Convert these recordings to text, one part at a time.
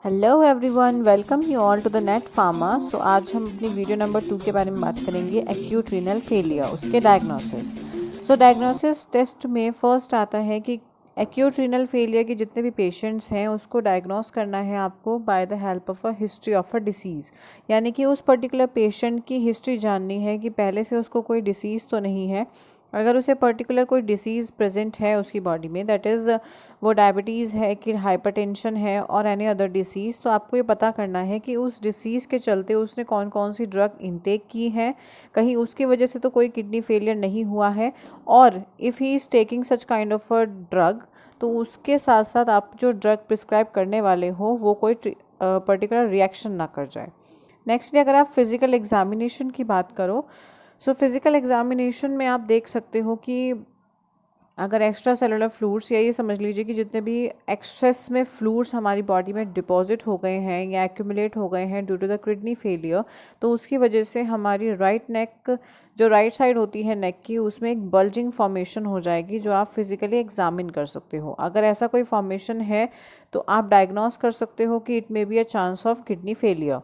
Hello everyone, welcome you all to the net pharma. So आज हम अपनी video number 2 के बारे में बात करेंगे, एक्यूट रीनल फेलियर, उसके डायग्नोसिस। सो डायग्नोसिस टेस्ट में फर्स्ट आता है कि एक्यूट रीनल फेलियर के जितने भी पेशेंट्स हैं उसको डायग्नोस करना है आपको bye the help of a history of a disease. यानी कि उस पर्टिकुलर पेशेंट की हिस्ट्री जाननी है कि पहले से उसको कोई डिसीज़ तो नहीं है। अगर उसे पर्टिकुलर कोई डिसीज़ प्रेजेंट है उसकी बॉडी में, दैट इज़ वो डायबिटीज़ है कि हाइपरटेंशन है और एनी अदर डिसीज़, तो आपको ये पता करना है कि उस डिसीज़ के चलते उसने कौन कौन सी ड्रग इनटेक की है, कहीं उसकी वजह से तो कोई किडनी फेलियर नहीं हुआ है। और if he is taking such kind of a drug, तो उसके साथ साथ आप जो ड्रग प्रिस्क्राइब करने वाले हो वो कोई पर्टिकुलर रिएक्शन ना कर जाए। नेक्स्टली अगर आप फिज़िकल एग्जामिनेशन की बात करो, सो फिज़िकल एग्जामिनेशन में आप देख सकते हो कि अगर एक्स्ट्रा सेलुलर फ्लूइड्स, या ये समझ लीजिए कि जितने भी एक्सेस में फ्लूइड्स हमारी बॉडी में डिपॉजिट हो गए हैं या एक्यूमुलेट हो गए हैं due to the kidney failure, तो उसकी वजह से हमारी राइट नेक, जो राइट साइड होती है नेक की, उसमें एक बल्जिंग फॉर्मेशन हो जाएगी जो आप फिजिकली एग्जामिन कर सकते हो। अगर ऐसा कोई फॉर्मेशन है तो आप डायग्नोस कर सकते हो कि it may be a chance of kidney failure.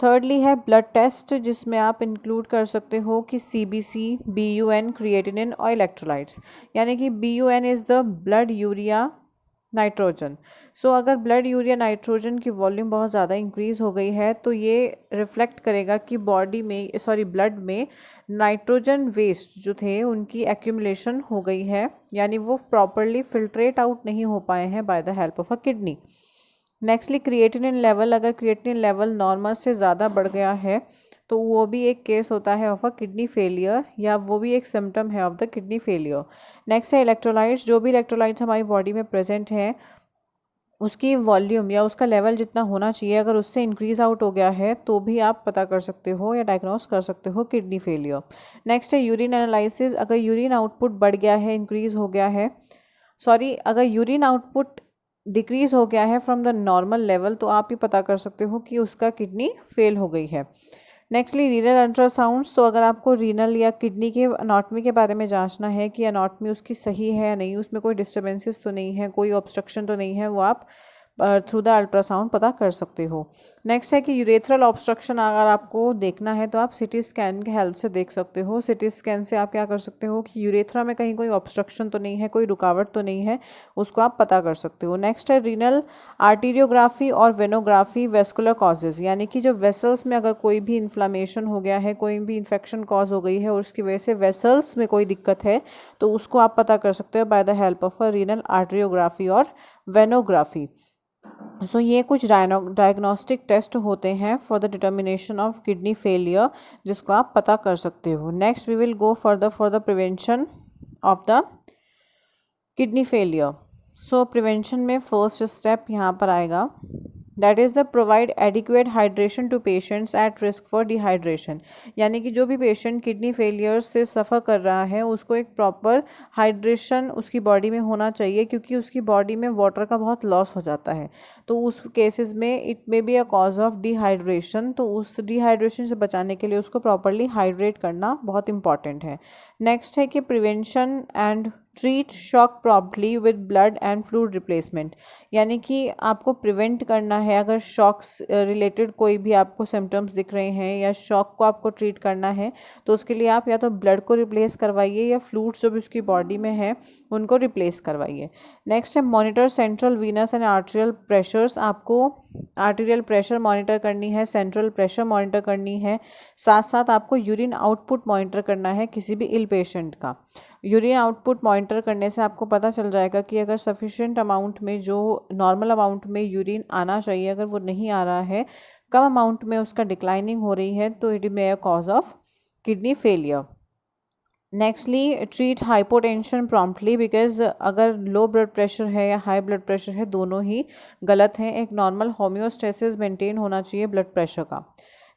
Thirdly है ब्लड टेस्ट, जिसमें आप इंक्लूड कर सकते हो कि CBC, BUN, क्रिएटिनिन और इलेक्ट्रोलाइट्स। यानी कि BUN is the blood urea nitrogen. So अगर ब्लड यूरिया नाइट्रोजन की वॉल्यूम बहुत ज़्यादा इंक्रीज़ हो गई है तो ये रिफ्लेक्ट करेगा कि बॉडी में, सॉरी, ब्लड में नाइट्रोजन वेस्ट जो थे उनकी एक्यूमुलेशन हो गई है, यानी वो प्रॉपरली फिल्ट्रेट आउट नहीं हो पाए हैं by the help of a kidney. Nextly creatinine level, अगर क्रिएटिनिन लेवल नॉर्मल से ज़्यादा बढ़ गया है तो वो भी एक केस होता है ऑफ अ किडनी फेलियर, या वो भी एक सिम्टम है of the kidney failure. Next है इलेक्ट्रोलाइट्स। जो भी इलेक्ट्रोलाइट्स हमारी बॉडी में प्रेजेंट हैं उसकी वॉल्यूम या उसका लेवल जितना होना चाहिए, अगर उससे इंक्रीज आउट हो गया है तो भी आप पता कर सकते हो या डायग्नोस कर सकते हो किडनी फेलियर। नेक्स्ट है यूरिन एनालिसिस। अगर यूरिन आउटपुट बढ़ गया है, इंक्रीज हो गया है, सॉरी, अगर यूरिन आउटपुट डिक्रीज हो गया है फ्रॉम द नॉर्मल लेवल, तो आप ये पता कर सकते हो कि उसका किडनी फेल हो गई है। Nextly renal ultrasounds. तो अगर आपको रीनल या किडनी के अनाटमी के बारे में जांचना है कि अनाटमी उसकी सही है या नहीं, उसमें कोई डिस्टर्बेंसेस तो नहीं है, कोई ऑब्स्ट्रक्शन तो नहीं है, वो आप थ्रू द अल्ट्रासाउंड पता कर सकते हो। नेक्स्ट है कि यूरेथ्रल ऑब्स्ट्रक्शन अगर आपको देखना है तो आप सिटी स्कैन के हेल्प से देख सकते हो। सिटी स्कैन से आप क्या कर सकते हो कि यूरेथ्रा में कहीं कोई ऑब्स्ट्रक्शन तो नहीं है, कोई रुकावट तो नहीं है, उसको आप पता कर सकते हो। नेक्स्ट है रीनल आर्टीरियोग्राफी और वेनोग्राफी, वेस्कुलर कॉजेज, यानी कि जो वेसल्स में अगर कोई भी इन्फ्लामेशन हो गया है, कोई भी इन्फेक्शन कॉज हो गई है और उसकी वजह से वेसल्स में कोई दिक्कत है, तो उसको आप पता कर सकते हो by the help of a renal arteriography और वेनोग्राफी। सो ये कुछ डायग्नोस्टिक टेस्ट होते हैं for the determination of kidney failure, जिसको आप पता कर सकते हो। Next we will go for the prevention of the kidney failure. So prevention में फर्स्ट स्टेप यहाँ पर आएगा, that is the provide adequate hydration to patients at risk for dehydration. यानी कि जो भी पेशेंट किडनी फेलियर से सफ़र कर रहा है उसको एक प्रॉपर हाइड्रेशन उसकी बॉडी में होना चाहिए, क्योंकि उसकी बॉडी में वाटर का बहुत लॉस हो जाता है। तो उस केसेस में it may be a cause of dehydration, तो उस डिहाइड्रेशन से बचाने के लिए उसको प्रॉपरली हाइड्रेट करना बहुत इंपॉर्टेंट है। नेक्स्ट है कि prevention and treat shock promptly with blood and fluid replacement. यानी कि आपको प्रिवेंट करना है, अगर शॉक्स रिलेटेड कोई भी आपको सिम्टम्स दिख रहे हैं या शॉक को आपको ट्रीट करना है, तो उसके लिए आप या तो ब्लड को रिप्लेस करवाइए या फ्लूइड्स जो भी उसकी बॉडी में है उनको रिप्लेस करवाइए। नेक्स्ट है monitor central Venus and arterial pressures. आपको आर्टेरियल प्रेशर मॉनिटर करनी है, सेंट्रल प्रेशर मॉनिटर करनी है, साथ साथ आपको यूरिन आउटपुट मॉनिटर करना है किसी भी इल पेशेंट का। यूरिन आउटपुट मॉनिटर करने से आपको पता चल जाएगा कि अगर सफिशिएंट अमाउंट में, जो नॉर्मल अमाउंट में यूरिन आना चाहिए, अगर वो नहीं आ रहा है, कम अमाउंट में उसका डिक्लाइनिंग हो रही है, तो it may a cause of kidney failure. Nextly treat hypotension promptly, because अगर लो ब्लड प्रेशर है या हाई ब्लड प्रेशर है, दोनों ही गलत हैं। एक नॉर्मल होम्योस्टेसिस मेंटेन होना चाहिए ब्लड प्रेशर का।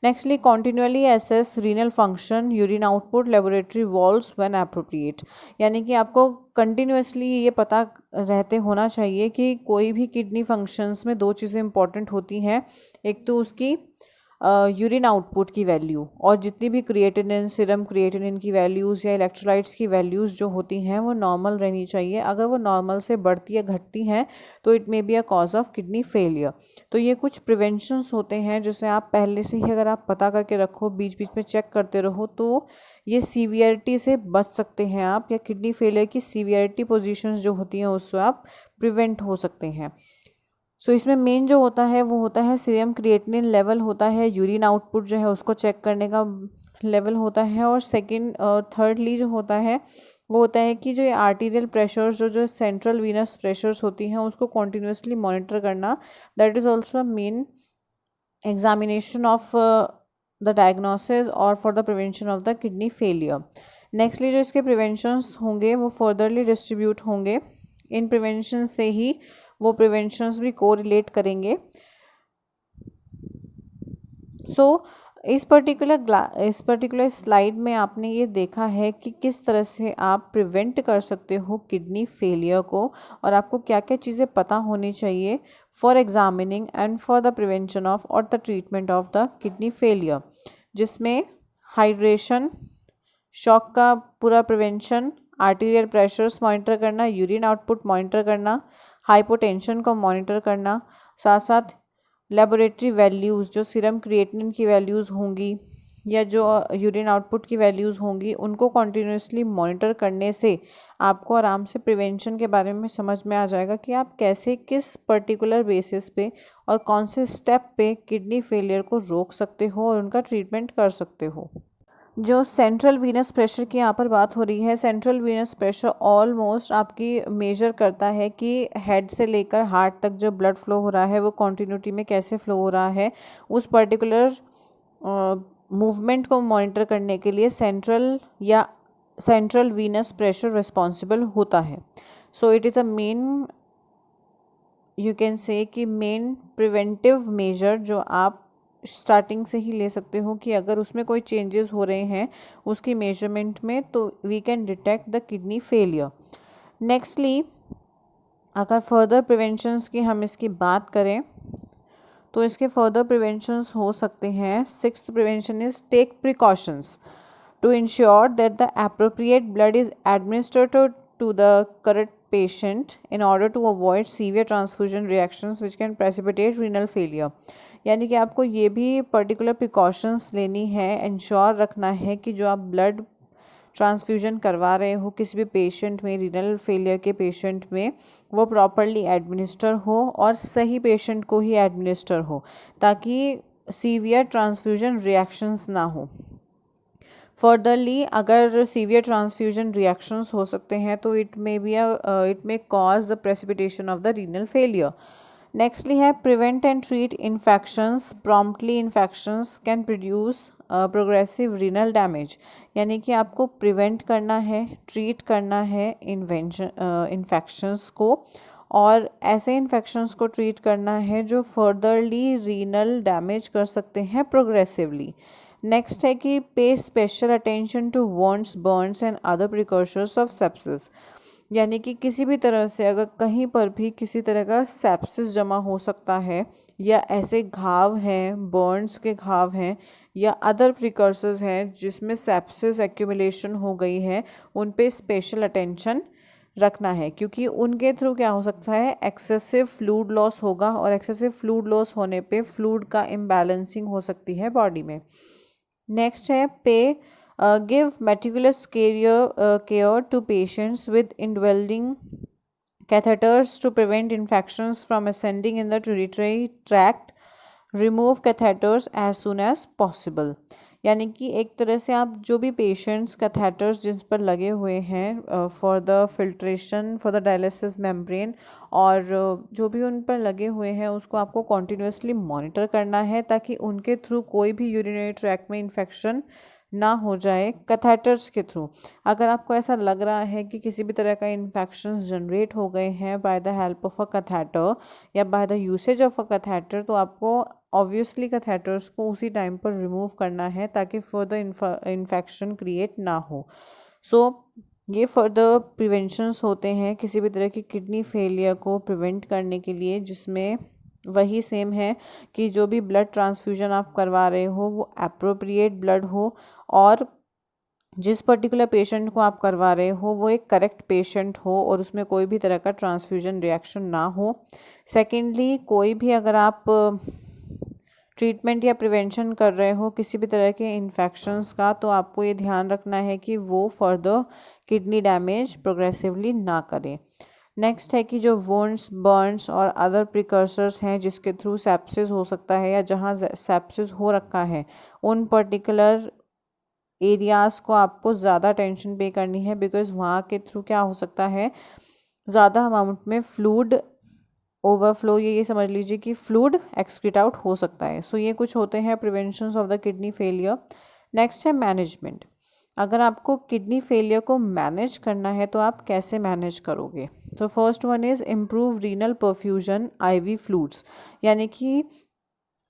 Nextly continually assess renal function, urine output, laboratory values when appropriate. यानी कि आपको कंटिन्यूअसली ये पता रहते होना चाहिए कि कोई भी किडनी फंक्शंस में दो चीज़ें इंपॉर्टेंट होती हैं। एक तो उसकी यूरिन आउटपुट की वैल्यू और जितनी भी क्रिएटिनिन, सीरम क्रिएटिनिन की वैल्यूज़ या इलेक्ट्रोलाइट्स की वैल्यूज़ जो होती हैं वो नॉर्मल रहनी चाहिए। अगर वो नॉर्मल से बढ़ती या घटती हैं तो it may be a cause of kidney failure. तो ये कुछ प्रिवेंशंस होते हैं जिसे आप पहले से ही अगर आप पता करके रखो, बीच बीच में चेक करते रहो, तो ये सीवियरिटी से बच सकते हैं आप, या किडनी फेलियर की सीवियरिटी पोजीशंस जो होती हैं उससे आप प्रिवेंट हो सकते हैं। सो इसमें मेन जो होता है वो होता है सीरम क्रिएटिनिन लेवल होता है, यूरिन आउटपुट जो है उसको चेक करने का लेवल होता है, और सेकंड थर्डली जो होता है वो होता है कि जो ये आर्टीरियल प्रेशर्स जो सेंट्रल वीनस प्रेशर्स होती हैं उसको कॉन्टिन्यूसली मॉनिटर करना, that is also a main examination of the diagnosis और for the prevention of the kidney failure. Nextly जो इसके प्रिवेंशंस होंगे वो फर्दरली डिस्ट्रीब्यूट होंगे। इन प्रिवेंशन से ही वो प्रिवेंशंस भी कोरिलेट करेंगे। इस पर्टिकुलर स्लाइड में आपने ये देखा है कि किस तरह से आप प्रिवेंट कर सकते हो किडनी फेलियर को, और आपको क्या क्या चीज़ें पता होनी चाहिए for examining and for the prevention of और the treatment of the kidney failure, जिसमें हाइड्रेशन, शॉक का पूरा प्रिवेंशन, आर्टीरियल प्रेशर्स मॉनिटर करना, यूरिन आउटपुट मॉनिटर करना, हाइपोटेंशन को मॉनिटर करना, साथ साथ लेबोरेटरी वैल्यूज़ जो सीरम क्रिएटिनिन की वैल्यूज़ होंगी या जो यूरिन आउटपुट की वैल्यूज़ होंगी उनको कॉन्टीन्यूसली मॉनिटर करने से आपको आराम से प्रिवेंशन के बारे में समझ में आ जाएगा कि आप कैसे किस पर्टिकुलर बेसिस पे और कौन से स्टेप पे किडनी फेलियर को रोक सकते हो और उनका ट्रीटमेंट कर सकते हो। जो सेंट्रल वीनस प्रेशर की यहाँ पर बात हो रही है, सेंट्रल वीनस प्रेशर ऑलमोस्ट आपकी मेजर करता है कि हेड से लेकर हार्ट तक जो ब्लड फ्लो हो रहा है वो कॉन्टिन्यूटी में कैसे फ्लो हो रहा है। उस पर्टिकुलर मूवमेंट को मॉनिटर करने के लिए सेंट्रल वीनस प्रेशर रिस्पॉन्सिबल होता है। So it is a main, you can say कि मेन प्रिवेंटिव मेजर जो आप स्टार्टिंग से ही ले सकते हो कि अगर उसमें कोई चेंजेस हो रहे हैं उसकी मेजरमेंट में, तो we can detect the kidney failure. Nextly अगर फर्दर प्रिवेंशंस की हम इसकी बात करें तो इसके फर्दर प्रिवेंशंस हो सकते हैं। Sixth prevention is take precautions to ensure that the appropriate blood is administered to the correct patient in order to avoid severe transfusion reactions which can precipitate renal failure। यानी कि आपको ये भी particular precautions लेनी है, ensure रखना है कि जो आप ब्लड ट्रांसफ्यूजन करवा रहे हो किसी भी पेशेंट में, रीनल फेलियर के पेशेंट में, वो प्रॉपरली एडमिनिस्टर हो और सही पेशेंट को ही एडमिनिस्टर हो ताकि सीवियर ट्रांसफ्यूजन रिएक्शंस ना हो। फर्दरली अगर सीवियर ट्रांसफ्यूजन रिएक्शंस हो सकते हैं तो it may cause the precipitation of the renal failure. Nextly है prevent and treat infections promptly. Infections can produce progressive renal damage, यानी कि आपको प्रिवेंट करना है, ट्रीट करना है इन्फेक्शंस को, और ऐसे इन्फेक्शंस को ट्रीट करना है जो फर्दरली रीनल डैमेज कर सकते हैं प्रोग्रेसिवली। नेक्स्ट है कि pay special attention to wounds, burns and other precautions of sepsis, यानी कि किसी भी तरह से अगर कहीं पर भी किसी तरह का सेप्सिस जमा हो सकता है या ऐसे घाव हैं, बर्न्स के घाव हैं या अदर प्रिकॉशंस हैं जिसमें सेप्सिस एक्यूमुलेशन हो गई है, उन पे स्पेशल अटेंशन रखना है क्योंकि उनके थ्रू क्या हो सकता है, एक्सेसिव फ्लूइड लॉस होगा और एक्सेसिव फ्लूइड लॉस होने पे फ्लूइड का इम्बैलेंसिंग हो सकती है बॉडी में। नेक्स्ट है pay give meticulous care to patients with indwelling catheters to prevent infections from ascending in the urinary tract. Remove catheters as soon as possible, यानी कि एक तरह से आप जो भी पेशेंट्स कैथेटर्स जिस पर लगे हुए हैं for the filtration for the dialysis membrane और जो भी उन पर लगे हुए हैं उसको आपको कॉन्टिन्यूसली मॉनिटर करना है ताकि उनके थ्रू कोई भी यूरिनरी ट्रैक्ट में इन्फेक्शन ना हो जाए कैथेटर्स के थ्रू। अगर आपको ऐसा लग रहा है कि किसी भी तरह का इन्फेक्शन जनरेट हो गए हैं by the help of a catheter या by the usage of a catheter, तो आपको ऑब्वियसली कैथेटर्स को उसी टाइम पर रिमूव करना है ताकि फर्दर इन्फेक्शन क्रिएट ना हो। ये फर्दर प्रिवेंशंस होते हैं किसी भी तरह की किडनी फेलियर को प्रिवेंट करने के लिए, जिसमें वही सेम है कि जो भी ब्लड ट्रांसफ्यूजन आप करवा रहे हो वो एप्रोप्रिएट ब्लड हो, और जिस पर्टिकुलर पेशेंट को आप करवा रहे हो वो एक करेक्ट पेशेंट हो और उसमें कोई भी तरह का ट्रांसफ्यूजन रिएक्शन ना हो। सेकेंडली, कोई भी अगर आप ट्रीटमेंट या प्रिवेंशन कर रहे हो किसी भी तरह के इन्फेक्शंस का, तो आपको ये ध्यान रखना है कि वो फर्दर किडनी डैमेज प्रोग्रेसिवली ना करें। नेक्स्ट है कि जो वुंड्स, बर्न्स और अदर प्रिकर्सर्स हैं जिसके थ्रू सेप्सिस हो सकता है या जहाँ सेप्सिस हो रखा है, उन पर्टिकुलर एरियाज़ को आपको ज़्यादा अटेंशन पे करनी है, बिकॉज वहाँ के थ्रू क्या हो सकता है, ज़्यादा अमाउंट में फ्लूड ओवरफ्लो, ये समझ लीजिए कि फ्लूड एक्सक्रीट आउट हो सकता है। सो ये कुछ होते हैं prevention of the kidney failure. Next है मैनेजमेंट। अगर आपको किडनी फेलियर को मैनेज करना है तो आप कैसे मैनेज करोगे? तो first one is improve renal perfusion ivy fluids, यानी कि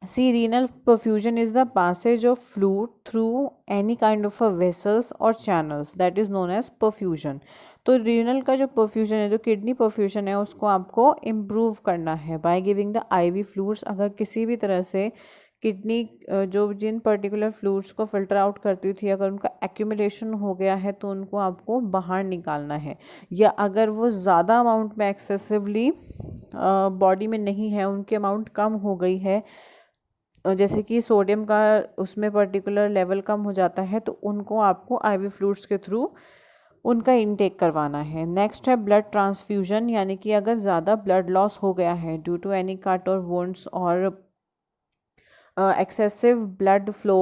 renal perfusion is the passage of fluid through any kind of a vessels or channels, that is known as perfusion। तो रीनल का जो परफ्यूजन है, जो kidney perfusion है, उसको आपको इम्प्रूव करना है by giving the ivy fluids. अगर किसी भी तरह से किडनी जो जिन पर्टिकुलर फ्लूइड्स को फिल्टर आउट करती थी, अगर उनका एक्यूमुलेशन हो गया है तो उनको आपको बाहर निकालना है, या अगर वो ज़्यादा अमाउंट में एक्सेसिवली बॉडी में नहीं है, उनकी अमाउंट कम हो गई है, जैसे कि सोडियम का उसमें पर्टिकुलर लेवल कम हो जाता है, तो उनको आपको आईवी फ्लूइड्स के थ्रू उनका इनटेक करवाना है। नेक्स्ट है ब्लड ट्रांसफ्यूजन, यानी कि अगर ज़्यादा ब्लड लॉस हो गया है ड्यू टू एनी कट और वुंड्स और एक्सेसिव ब्लड फ्लो,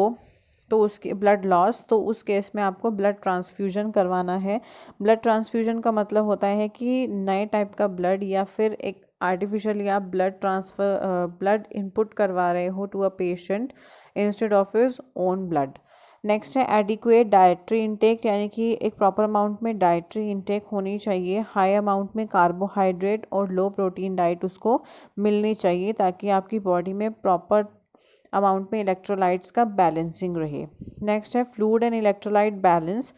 तो उसके ब्लड लॉस, तो उस केस में आपको ब्लड ट्रांसफ्यूजन करवाना है। ब्लड ट्रांसफ्यूजन का मतलब होता है कि नए टाइप का ब्लड या फिर एक आर्टिफिशियली आप ब्लड इनपुट करवा रहे हो to a patient instead of his own blood. Next है एडिक्वेट डाइटरी इंटेक, यानी कि एक प्रॉपर अमाउंट में डाइटरी इंटेक होनी चाहिए। हाई अमाउंट में कार्बोहाइड्रेट और लो प्रोटीन डाइट उसको मिलनी चाहिए, ताकि आपकी बॉडी में प्रॉपर अमाउंट में इलेक्ट्रोलाइट्स का बैलेंसिंग रहे। नेक्स्ट है फ्लूइड एंड इलेक्ट्रोलाइट बैलेंस।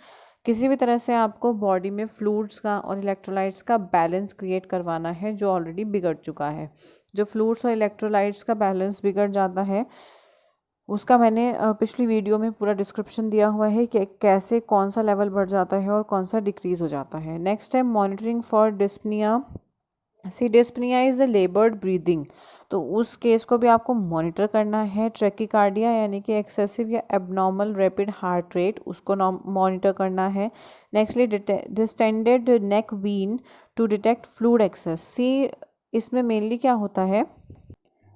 किसी भी तरह से आपको बॉडी में फ्लूइड्स का और इलेक्ट्रोलाइट्स का बैलेंस क्रिएट करवाना है जो ऑलरेडी बिगड़ चुका है। जो फ्लूइड्स और इलेक्ट्रोलाइट्स का बैलेंस बिगड़ जाता है उसका मैंने पिछली वीडियो में पूरा डिस्क्रिप्शन दिया हुआ है कि कैसे कौन सा लेवल बढ़ जाता है और कौन सा डिक्रीज़ हो जाता है। नेक्स्ट है monitoring for dyspnoea. Dyspnoea is the लेबर्ड breathing, तो उस केस को भी आपको मॉनिटर करना है। ट्रैकिकार्डिया यानी कि एक्सेसिव या एबनॉर्मल रैपिड हार्ट रेट, उसको मॉनिटर करना है। Nextly distended neck vein to detect fluid excess. इसमें मेनली क्या होता है,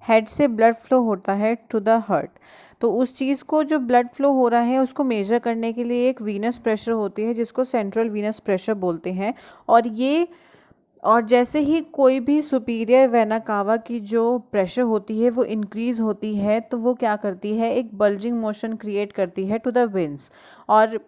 हेड से ब्लड फ्लो होता है टू द हार्ट, तो उस चीज़ को जो ब्लड फ्लो हो रहा है उसको मेजर करने के लिए एक वीनस प्रेशर होती है जिसको सेंट्रल वीनस प्रेशर बोलते हैं। और जैसे ही कोई भी सुपीरियर वेना कावा की जो प्रेशर होती है वो इंक्रीज़ होती है, तो वो क्या करती है, एक बल्जिंग मोशन क्रिएट करती है टू द वेन्स, और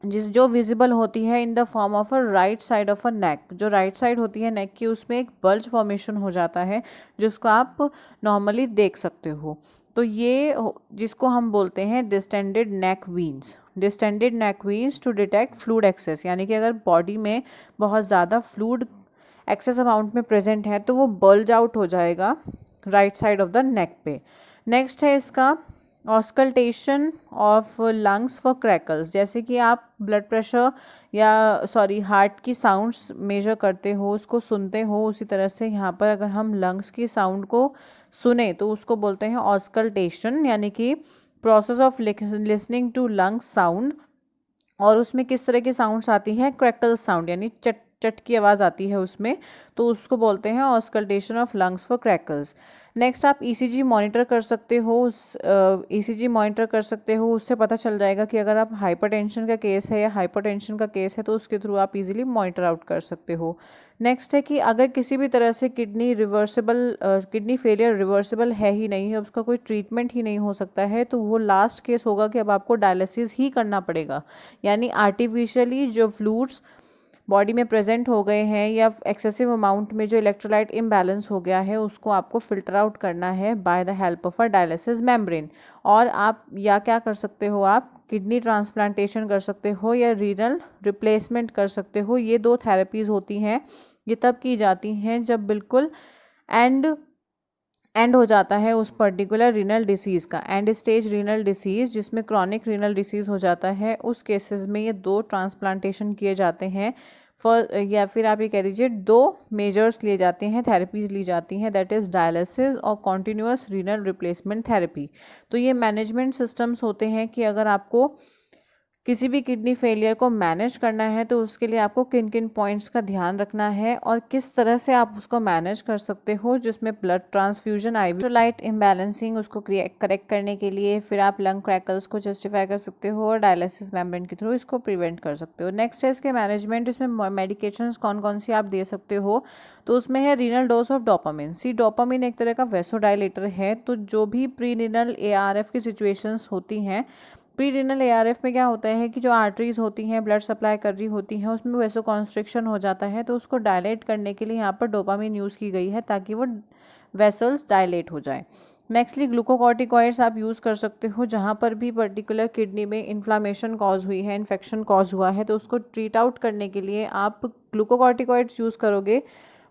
जो विजिबल होती है in the form of a right side of a neck. जो राइट साइड होती है नेक की, उसमें एक बल्ज फॉर्मेशन हो जाता है जिसको आप नॉर्मली देख सकते हो। तो ये जिसको हम बोलते हैं distended neck veins. Distended neck veins to detect fluid excess, यानी कि अगर बॉडी में बहुत ज़्यादा फ्लूइड एक्सेस अमाउंट में प्रेजेंट है तो वो बल्ज आउट हो जाएगा right side of the neck पे। नेक्स्ट है इसका auscultation of lungs for crackles. जैसे कि आप ब्लड प्रेशर या हार्ट की साउंड्स मेजर करते हो, उसको सुनते हो, उसी तरह से यहाँ पर अगर हम लंग्स की साउंड को सुने तो उसको बोलते हैं ऑस्कल्टेशन, यानी कि process of listening to lungs sound. और उसमें किस तरह की साउंड्स आती है, क्रैकल साउंड, यानी चट चट की आवाज़ आती है उसमें, तो उसको बोलते हैं auscultation of lungs for crackles. Next आप ईसीजी मॉनिटर कर सकते हो। ईसीजी मॉनिटर कर सकते हो, उससे पता चल जाएगा कि अगर आप हाइपरटेंशन का केस है या हाइपरटेंशन का केस है तो उसके थ्रू आप इजीली मॉनिटर आउट कर सकते हो। नेक्स्ट है कि अगर किसी भी तरह से किडनी फेलियर रिवर्सिबल है ही नहीं है, उसका कोई ट्रीटमेंट ही नहीं हो सकता है, तो वो लास्ट केस होगा कि अब आपको डायलिसिस ही करना पड़ेगा, यानी आर्टिफिशियली जो फ्लूइड्स बॉडी में प्रेजेंट हो गए हैं या एक्सेसिव अमाउंट में जो इलेक्ट्रोलाइट इम्बैलेंस हो गया है उसको आपको फिल्टर आउट करना है bye the help of a dialysis membrane. और आप या क्या कर सकते हो, आप किडनी ट्रांसप्लांटेशन कर सकते हो या रीनल रिप्लेसमेंट कर सकते हो। ये दो थेरेपीज़ होती हैं, ये तब की जाती हैं जब बिल्कुल एंड एंड हो जाता है उस पर्टिकुलर रीनल डिसीज़ का, एंड स्टेज रीनल डिसीज़ जिसमें क्रॉनिक रीनल डिसीज़ हो जाता है, उस केसेस में ये 2 ट्रांसप्लांटेशन किए जाते हैं या फिर आप ये कह दीजिए 2 मेजर्स लिए जाते हैं, थेरेपीज़ ली जाती हैं, दैट इज़ डायलिसिस और कॉन्टिन्यूस रीनल रिप्लेसमेंट थेरेपी। तो ये मैनेजमेंट सिस्टम्स होते हैं कि अगर आपको किसी भी किडनी फेलियर को मैनेज करना है तो उसके लिए आपको किन किन पॉइंट्स का ध्यान रखना है और किस तरह से आप उसको मैनेज कर सकते हो, जिसमें ब्लड ट्रांसफ्यूजन, इलेक्ट्रोलाइट इम्बैलेंसिंग उसको करेक्ट करने के लिए फिर आप लंग क्रैकल्स को जस्टिफाई कर सकते हो और डायलिसिस मेम्ब्रेन के थ्रू इसको प्रिवेंट कर सकते हो। नेक्स्ट है इसके मैनेजमेंट, इसमें मेडिकेशंस कौन कौन सी आप दे सकते हो, तो उसमें है renal dose of dopamine. See dopamine एक तरह का वेसोडाइलेटर है, तो जो भी प्री रीनल ARF की सिचुएशंस होती हैं, प्री रीनल ARF में क्या होता है कि जो आर्टरीज होती हैं ब्लड सप्लाई कर रही होती हैं उसमें वैसो कॉन्स्ट्रिक्शन हो जाता है, तो उसको डायलेट करने के लिए यहाँ पर डोपामिन यूज़ की गई है ताकि वो वेसल्स डायलेट हो जाए। नेक्स्टली ग्लूकोकॉर्टिकॉइड्स आप यूज़ कर सकते हो जहाँ पर भी पर्टिकुलर किडनी में इन्फ्लामेशन कॉज हुई है, इन्फेक्शन कॉज हुआ है, तो उसको ट्रीट आउट करने के लिए आप ग्लूकोकॉर्टिकॉइड्स यूज़ करोगे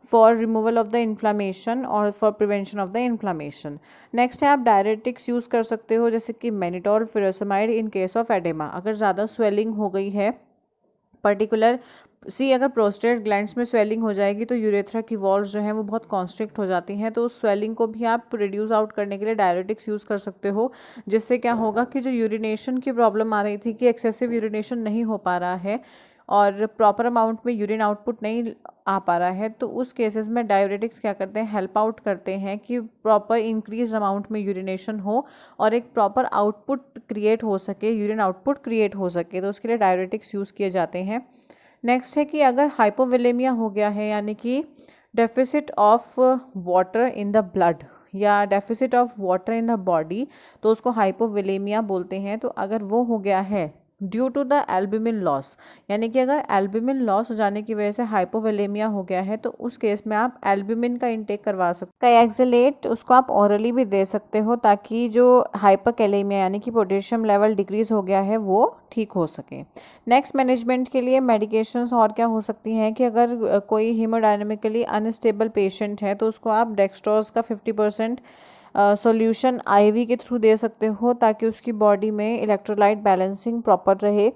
for removal of the inflammation और for prevention of the inflammation. Next है आप डायरेटिक्स यूज़ कर सकते हो जैसे कि mannitol, furosemide in case of oedema, अगर ज़्यादा स्वेलिंग हो गई है पर्टिकुलर अगर प्रोस्टेट ग्लैंड्स में स्वेलिंग हो जाएगी तो यूरेथ्रा की वॉल्स जो हैं वो बहुत कॉन्स्ट्रिक्ट हो जाती हैं, तो उस स्वेलिंग को भी आप रिड्यूस आउट करने के लिए डायरेटिक्स यूज़ कर सकते हो, जिससे क्या होगा कि जो यूरिनेशन की प्रॉब्लम आ रही थी कि एक्सेसिव यूरिनेशन नहीं हो पा रहा है और प्रॉपर अमाउंट में यूरिन आउटपुट नहीं आ पा रहा है, तो उस केसेस में डायरेटिक्स क्या करते हैं, हेल्प आउट करते हैं कि प्रॉपर इंक्रीज अमाउंट में यूरिनेशन हो और एक प्रॉपर आउटपुट क्रिएट हो सके, यूरिन आउटपुट क्रिएट हो सके, तो उसके लिए डायरेटिक्स यूज़ किए जाते हैं। नेक्स्ट है कि अगर हाइपोवोलेमिया हो गया है, यानी कि deficit of water in the blood या deficit of water in the body, तो उसको हाइपोवोलेमिया बोलते हैं। तो अगर वो हो गया है due to the albumin loss, यानी कि अगर एल्ब्यूमिन लॉस हो जाने की वजह से हाइपोवोलेमिया हो गया है, तो उस केस में आप एल्ब्यूमिन का इंटेक करवा सकते हैं। कायक्सिलेट उसको आप ऑरली भी दे सकते हो ताकि जो हाइपरकैलेमिया यानी कि पोटेशियम लेवल डिक्रीज हो गया है वो ठीक हो सके। नेक्स्ट मैनेजमेंट के लिए मेडिकेशंस और क्या हो सकती हैं कि अगर कोई हीमोडायनेमिकली अनस्टेबल पेशेंट है तो उसको आप डेक्सट्रोज का 50% सॉल्यूशन IV के थ्रू दे सकते हो ताकि उसकी बॉडी में इलेक्ट्रोलाइट बैलेंसिंग प्रॉपर रहे।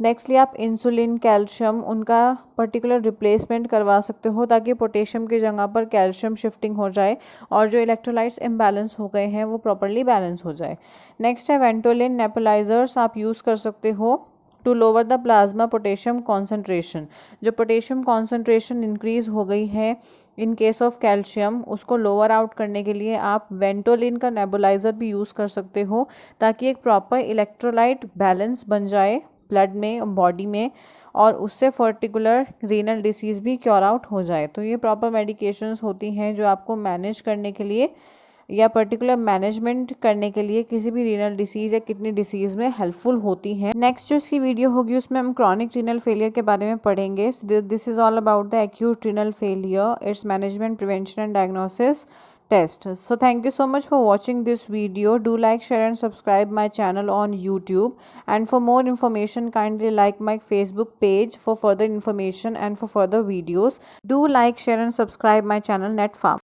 नेक्स्टली आप इंसुलिन, कैल्शियम उनका पर्टिकुलर रिप्लेसमेंट करवा सकते हो ताकि पोटेशियम की जगह पर कैल्शियम शिफ्टिंग हो जाए और जो इलेक्ट्रोलाइट्स इम्बैलेंस हो गए हैं वो प्रॉपरली बैलेंस हो जाए। नेक्स्ट है वेंटोलिन नेबुलाइजर्स आप यूज़ कर सकते हो to lower the plasma potassium concentration. जो पोटेशियम कॉन्सेंट्रेशन इंक्रीज हो गई है इन केस ऑफ कैल्शियम, उसको लोअर आउट करने के लिए आप वेंटोलिन का नेबुलाइजर भी यूज़ कर सकते हो ताकि एक प्रॉपर इलेक्ट्रोलाइट बैलेंस बन जाए ब्लड में, बॉडी में, और उससे पर्टिकुलर रीनल डिसीज़ भी क्योर आउट हो जाए। तो ये प्रॉपर मेडिकेशंस होती हैं जो आपको मैनेज करने के लिए या पर्टिकुलर मैनेजमेंट करने के लिए किसी भी रीनल डिसीज़ या किडनी डिसीज़ में हेल्पफुल होती हैं। नेक्स्ट जो इसकी वीडियो होगी उसमें हम क्रॉनिक रीनल फेलियर के बारे में पढ़ेंगे। This is all about the acute renal failure, it's management, prevention and diagnosis test. So thank you so much for watching this video. Do like, share and subscribe my channel on YouTube, and for more information kindly like my Facebook page for further information and for further videos. Do like, share and subscribe my channel Net Farm.